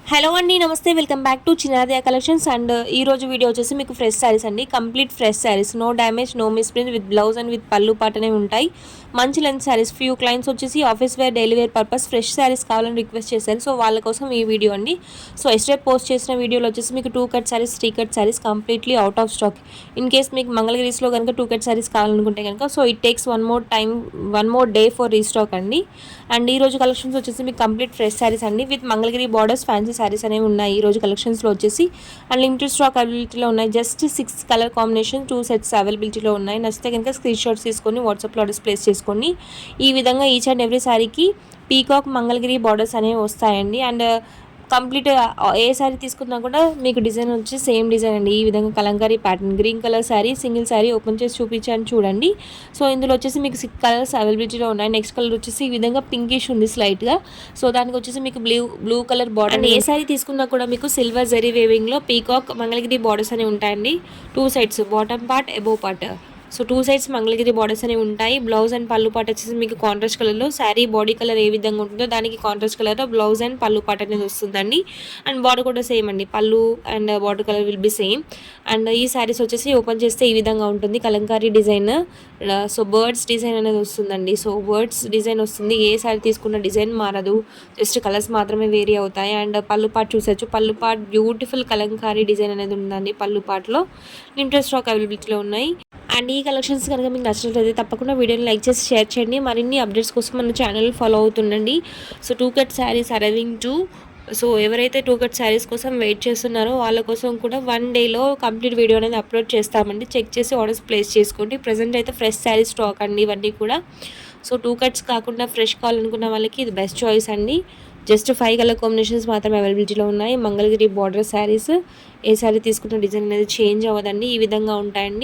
Hello అండి, నమస్తే. Welcome back to Chinnadaya collections. And ఈ రోజు వీడియో వచ్చేసి మీకు ఫ్రెష్ శారీస్ అండి. Complete fresh saris, no damage, no misprint, with blouse and with పళ్ళు పాటనే ఉంటాయి. మంచి లెంత్ శారీస్. ఫ్యూ క్లయింట్స్ వచ్చేసి office wear, daily wear purpose fresh saris కావాలని రిక్వెస్ట్ చేశారు. సో వాళ్ళ కోసం ఈ వీడియో అండి. సో ఎస్టే పోస్ట్ చేసిన వీడియోలో వచ్చేసి మీకు 2 cut saris, 3 cut saris completely out of stock. In case మీకు మంగళగిరిస్లో కనుక 2 కట్ శారీస్ కావాలనుకుంటే కనుక so it takes one more day for restock అండి. అండ్ ఈ రోజు కలెక్షన్స్ వచ్చేసి మీకు కంప్లీట్ ఫ్రెష్ శారీస్ అండి, with Mangalagiri borders fancy saris అనేవి ఉన్నాయి ఈ రోజు కలెక్షన్స్లో వచ్చేసి. అండ్ లిమిటెడ్ స్టాక్ అవైలబిలిటీలో ఉన్నాయి. జస్ట్ 6 కలర్ కాంబినేషన్ 2 సెట్స్ అవైలబిలిటీలో ఉన్నాయి. నచ్చితే కనుక స్క్రీన్ షాట్స్ తీసుకొని వాట్సాప్లో ఆర్డర్స్ ప్లేస్ చేసుకొని ఈ విధంగా ఈచ్ అండ్ ఎవ్రీ శారీకి పీకాక్ మంగళగిరి బార్డర్స్ అనేవి వస్తాయండి. అండ్ కంప్లీట్ ఏ శారీ తీసుకున్నా కూడా మీకు డిజైన్ వచ్చి సేమ్ డిజైన్ అండి. ఈ విధంగా Kalamkari pattern, green colour sari, single sari open చేసి చూపించాను చూడండి. సో ఇందులో వచ్చేసి మీకు 6 కలర్స్ అవైలబిలిటీలో ఉన్నాయి. నెక్స్ట్ కలర్ వచ్చేసి ఈ విధంగా పింకిష్ ఉంది స్లైట్గా. సో దానికి వచ్చేసి మీకు బ్లూ కలర్ బార్డర్. అండ్ ఏ శారీ తీసుకున్నా కూడా మీకు సిల్వర్ జరీ వేవింగ్లో పీకాక్ మంగళగిరి బార్డర్స్ అనేవి ఉంటాయండి. 2 sides, bottom part, above part. So 2 sides Mangalagiri borders అనేవి ఉంటాయి. బ్లౌజ్ అండ్ పళ్ళు పాట వచ్చేసి మీకు కాంట్రాస్ట్ కలర్లో, శారీ బాడీ కలర్ ఏ విధంగా ఉంటుందో దానికి కాంట్రాస్ట్ కలర్లో బ్లౌజ్ అండ్ పళ్ళు పాట అనేది వస్తుందండి. అండ్ బార్డర్ కూడా సేమ్ అండి, పళ్ళు and border colour will be same. And ఈ శారీస్ వచ్చేసి ఓపెన్ చేస్తే ఈ విధంగా ఉంటుంది Kalamkari design. So birds design అనేది వస్తుందండి. సో బర్డ్స్ డిజైన్ వస్తుంది. ఏ శారీ తీసుకున్న డిజైన్ మారదు, జస్ట్ కలర్స్ మాత్రమే వేరీ అవుతాయి. అండ్ పళ్ళు పాట చూసొచ్చు, పళ్ళు పాట బ్యూటిఫుల్ కలంకారీ డిజైన్ అనేది ఉందండి. పళ్ళు పాటలో లిమిటెడ్ స్టాక్ అవైలబిలిటీలో ఉన్నాయి. అండ్ ఈ కలెక్షన్స్ కనుక మీకు నచ్చినట్లయితే తప్పకుండా వీడియోని లైక్ చేసి షేర్ చేయండి. మరిన్ని అప్డేట్స్ కోసం మన ఛానల్ ఫాలో అవుతుండండి. So 2 cut saris arriving to. So ఎవరైతే 2 కట్ శారీస్ కోసం వెయిట్ చేస్తున్నారో వాళ్ళ కోసం కూడా 1 డేలో కంప్లీట్ వీడియో అనేది అప్లోడ్ చేస్తామండి. చెక్ చేసి ఆర్డర్స్ ప్లేస్ చేసుకోండి. ప్రజెంట్ అయితే ఫ్రెష్ శారీ స్టాక్ అండి ఇవన్నీ కూడా. సో 2 కట్స్ కాకుండా ఫ్రెష్ కావాలనుకున్న వాళ్ళకి ఇది బెస్ట్ చాయిస్ అండి. జస్ట్ 5 కలర్ కాంబినేషన్స్ మాత్రమే అవైలబిలిటీలో ఉన్నాయి. మంగళగిరి బార్డర్ శారీస్. ఏ శారీ తీసుకున్న డిజైన్ అనేది చేంజ్ అవ్వదండి, ఈ విధంగా ఉంటాయండి.